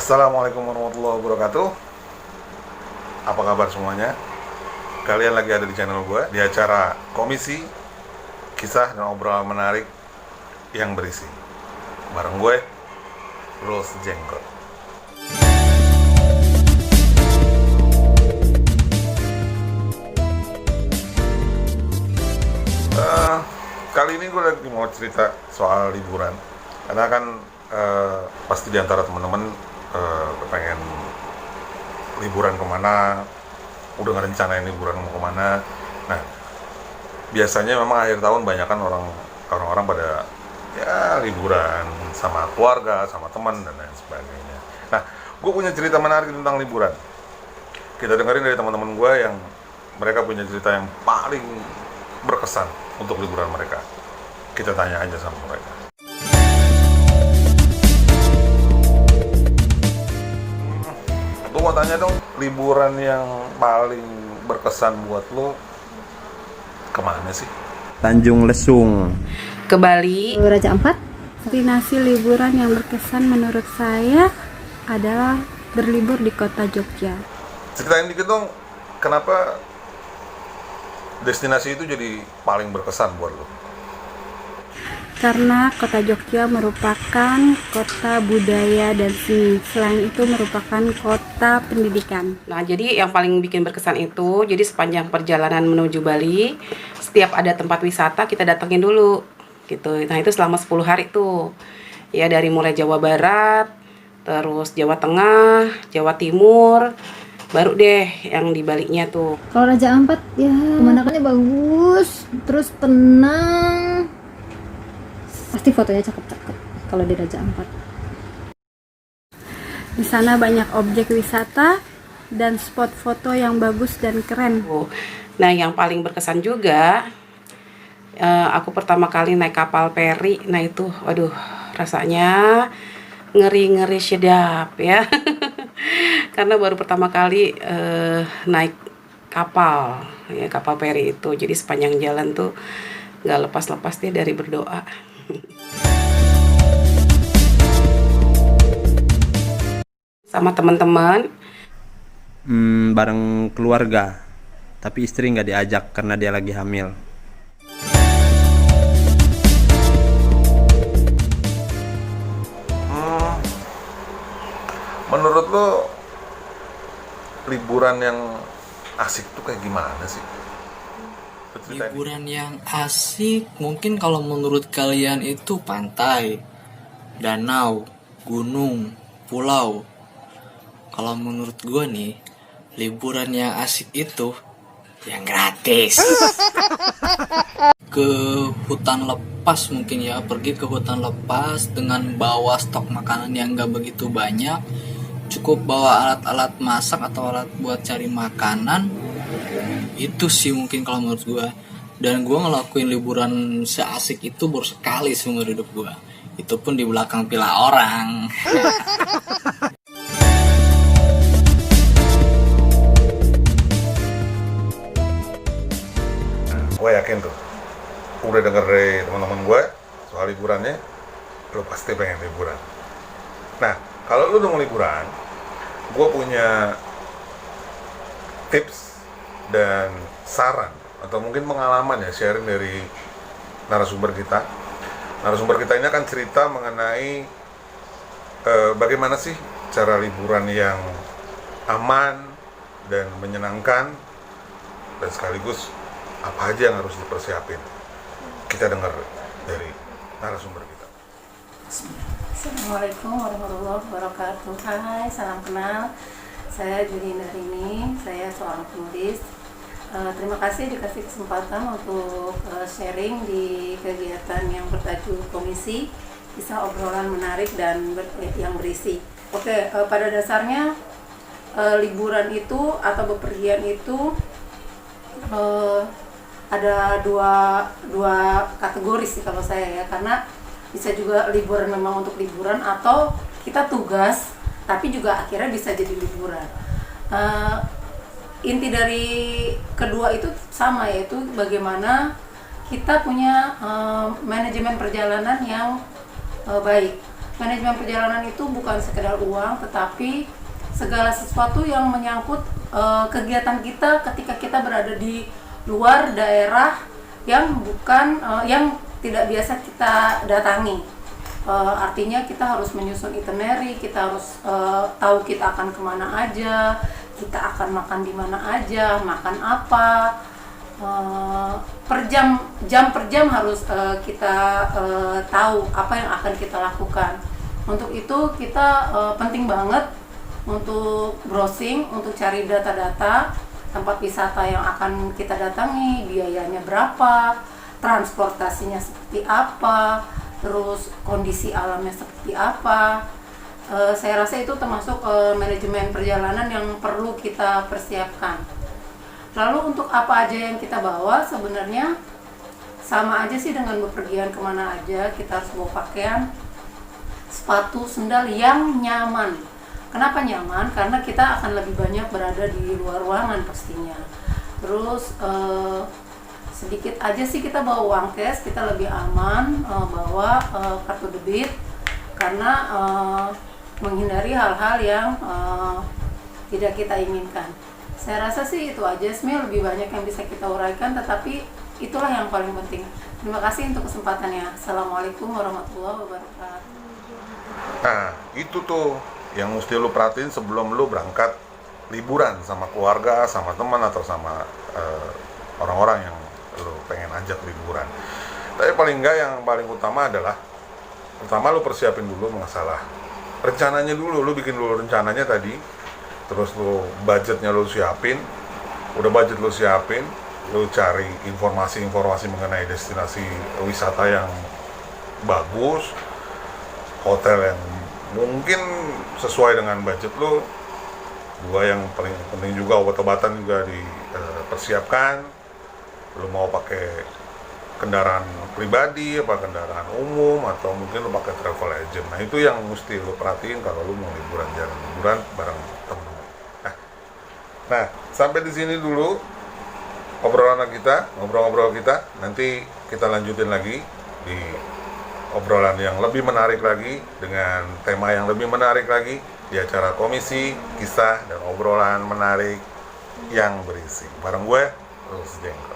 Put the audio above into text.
Assalamualaikum warahmatullahi wabarakatuh. Apa kabar semuanya? Kalian lagi ada di channel gue, di acara Komisi, Kisah dan Obrolan Menarik yang Berisi. Bareng gue, Rose Jenggot. Kali ini gue lagi mau cerita soal liburan. Karena kan pasti di antara teman-teman pengen liburan kemana, udah ngerencanain liburan mau kemana. Nah, biasanya memang akhir tahun banyak kan orang-orang pada ya liburan sama keluarga, sama teman dan lain sebagainya. Nah, gue punya cerita menarik tentang liburan. Kita dengerin dari teman-teman gue yang mereka punya cerita yang paling berkesan untuk liburan mereka. Kita tanya aja sama mereka. Lu mau tanya dong, liburan yang paling berkesan buat lu kemana sih? Tanjung Lesung. Ke Bali. Raja Ampat. Destinasi liburan yang berkesan menurut saya adalah berlibur di kota Jogja. Ceritain dikit dong, kenapa destinasi itu jadi paling berkesan buat lu? Karena kota Jogja merupakan kota budaya dan seni. Selain itu merupakan kota pendidikan. Nah, jadi yang paling bikin berkesan itu, jadi sepanjang perjalanan menuju Bali, setiap ada tempat wisata kita datengin dulu, gitu. Nah, itu selama 10 hari tuh. Ya, dari mulai Jawa Barat, terus Jawa Tengah, Jawa Timur, baru deh yang di Balinya tuh. Kalau Raja Ampat ya pemandangannya bagus, terus tenang. Pasti fotonya cakep-cakep kalau di Raja Ampat. Di sana banyak objek wisata dan spot foto yang bagus dan keren. Nah, yang paling berkesan juga, aku pertama kali naik kapal feri. Nah, itu, waduh, rasanya ngeri-ngeri sedap ya. Karena baru pertama kali naik kapal, ya, kapal feri itu. Jadi sepanjang jalan tuh nggak lepas-lepas deh dari berdoa. Sama teman-teman. Bareng keluarga, tapi istri nggak diajak karena dia lagi hamil. Menurut lo liburan yang asik tuh kayak gimana sih? Liburan yang asik mungkin kalau menurut kalian itu pantai, danau, gunung, pulau. Kalau menurut gue nih, liburan yang asik itu yang gratis. Ke hutan lepas mungkin ya, pergi ke hutan lepas dengan bawa stok makanan yang gak begitu banyak. Cukup bawa alat-alat masak atau alat buat cari makanan. Itu sih mungkin kalau menurut gue. Dan gue ngelakuin liburan seasik itu baru sekali seumur hidup gue. Itu pun di belakang villa orang. Gue yakin tuh, udah denger dari teman-teman gue soal liburannya, lo pasti pengen liburan. Nah, kalau lo udah mau liburan, gue punya tips dan saran atau mungkin pengalaman ya, sharing dari narasumber kita. Narasumber kita ini akan cerita mengenai bagaimana sih cara liburan yang aman dan menyenangkan, dan sekaligus apa aja yang harus dipersiapin. Kita dengar dari narasumber kita. Assalamualaikum warahmatullahi wabarakatuh. Hai, salam kenal. Saya Junina Rini, saya seorang penulis. Terima kasih dikasih kesempatan untuk sharing di kegiatan yang bertajuk Komisi, Kisah Obrolan Menarik dan yang Berisi. Oke, pada dasarnya liburan itu atau bepergian itu ada dua kategori sih kalau saya ya, karena bisa juga liburan memang untuk liburan atau kita tugas tapi juga akhirnya bisa jadi liburan. Inti dari kedua itu sama, yaitu bagaimana kita punya manajemen perjalanan yang baik. manajemen perjalanan itu bukan sekedar uang, tetapi segala sesuatu yang menyangkut kegiatan kita ketika kita berada di luar daerah yang bukan yang tidak biasa kita datangi. Artinya kita harus menyusun itinerary, kita harus tahu kita akan kemana aja, kita akan makan di mana aja, makan apa, jam per jam harus kita tahu apa yang akan kita lakukan. Untuk itu kita penting banget untuk browsing, untuk cari data-data tempat wisata yang akan kita datangi, biayanya berapa, transportasinya seperti apa, terus kondisi alamnya seperti apa. Saya rasa itu termasuk manajemen perjalanan yang perlu kita persiapkan. Lalu untuk apa aja yang kita bawa, sebenarnya sama aja sih dengan bepergian kemana aja. Kita harus bawa pakaian, sepatu, sendal yang nyaman. Kenapa nyaman? Karena kita akan lebih banyak berada di luar ruangan pastinya. Terus sedikit aja sih kita bawa uang cash, kita lebih aman bawa kartu debit, karena menghindari hal-hal yang tidak kita inginkan. Saya rasa sih itu aja, sebenarnya lebih banyak yang bisa kita uraikan, tetapi itulah yang paling penting. Terima kasih untuk kesempatannya. Assalamualaikum warahmatullahi wabarakatuh. Nah, itu tuh yang mesti lu perhatiin sebelum lu berangkat liburan sama keluarga, sama teman, atau sama orang-orang yang lu pengen ajak liburan. Tapi paling enggak, yang paling utama adalah pertama lu persiapin dulu masalah rencananya dulu. Lu bikin dulu rencananya tadi, terus lu budgetnya lu siapin. Udah budget lu siapin, lu cari informasi-informasi mengenai destinasi wisata yang bagus, hotel yang mungkin sesuai dengan budget lu. Dua yang paling penting juga, obat-obatan juga dipersiapkan. Lu mau pakai kendaraan pribadi, apa kendaraan umum, atau mungkin lu pakai travel agent. Nah, itu yang mesti lu perhatiin kalau lu mau liburan, jalan liburan bareng temen. Nah, sampai di sini dulu ngobrol-ngobrol kita. Nanti kita lanjutin lagi di obrolan yang lebih menarik lagi, dengan tema yang lebih menarik lagi, di acara Komisi Kisah dan Obrolan Menarik yang Berisi. Bareng gue, Rus Jengkol.